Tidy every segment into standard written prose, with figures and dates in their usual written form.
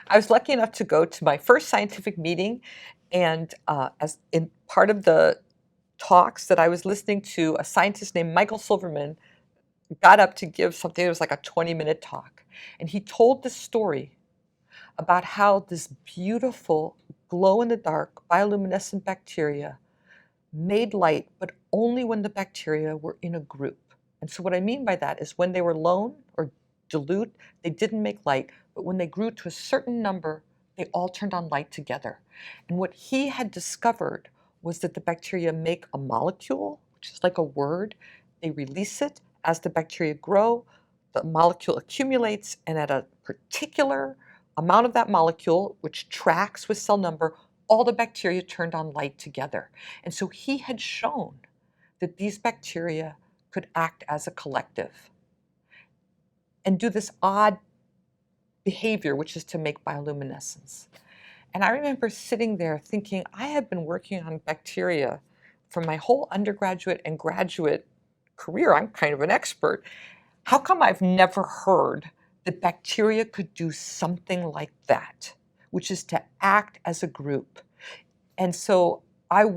I was lucky enough to go to my first scientific meeting, and as in part of the talks that I was listening to, a scientist named Michael Silverman got up to give something that was like a 20-minute talk. And he told this story about how this beautiful glow-in-the-dark bioluminescent bacteria made light, but only when the bacteria were in a group. And so what I mean by that is when they were lone or dilute, they didn't make light, but when they grew to a certain number, they all turned on light together. And what he had discovered was that the bacteria make a molecule, which is like a word. They release it. As the bacteria grow, the molecule accumulates, and at a particular amount of that molecule, which tracks with cell number, all the bacteria turned on light together. And so he had shown that these bacteria could act as a collective and do this odd behavior, which is to make bioluminescence. And I remember sitting there thinking, I have been working on bacteria for my whole undergraduate and graduate career. I'm kind of an expert. How come I've never heard that bacteria could do something like that, which is to act as a group? And so it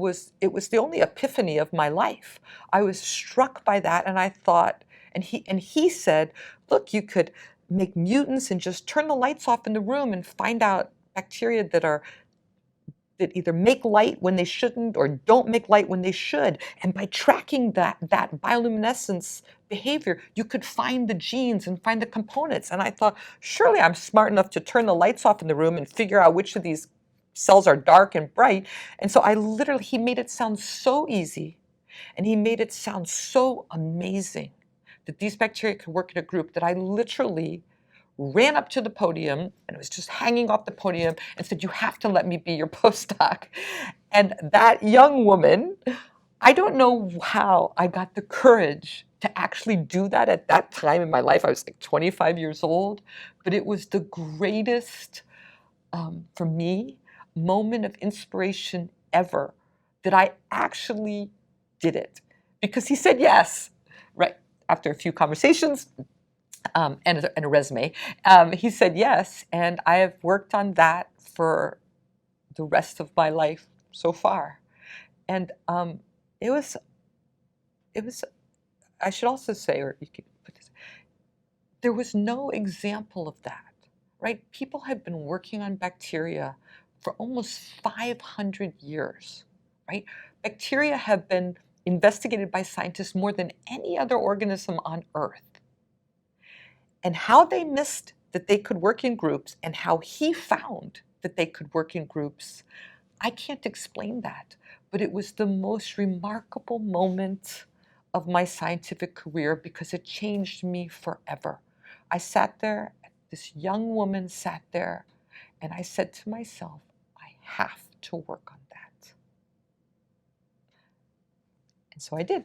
was the only epiphany of my life. I was struck by that, and I thought, and he said, look, you could make mutants and just turn the lights off in the room and find out bacteria that either make light when they shouldn't or don't make light when they should. And by tracking that bioluminescence behavior, you could find the genes and find the components. And I thought, surely I'm smart enough to turn the lights off in the room and figure out which of these cells are dark and bright. And so he made it sound so easy, and he made it sound so amazing that these bacteria could work in a group that I literally ran up to the podium, and it was just hanging off the podium, and said, you have to let me be your postdoc. And that young woman, I don't know how I got the courage to actually do that at that time in my life. I was like 25 years old, but it was the greatest, for me, moment of inspiration ever that I actually did it. Because he said yes, right after a few conversations, and a resume. He said yes, and I have worked on that for the rest of my life so far. And it was, I should also say, or you could put this, there was no example of that, right? People have been working on bacteria for almost 500 years, right? Bacteria have been investigated by scientists more than any other organism on Earth. And how they missed that they could work in groups and how he found that they could work in groups, I can't explain that. But it was the most remarkable moment of my scientific career because it changed me forever. I sat there, this young woman sat there, and I said to myself, I have to work on that. And so I did.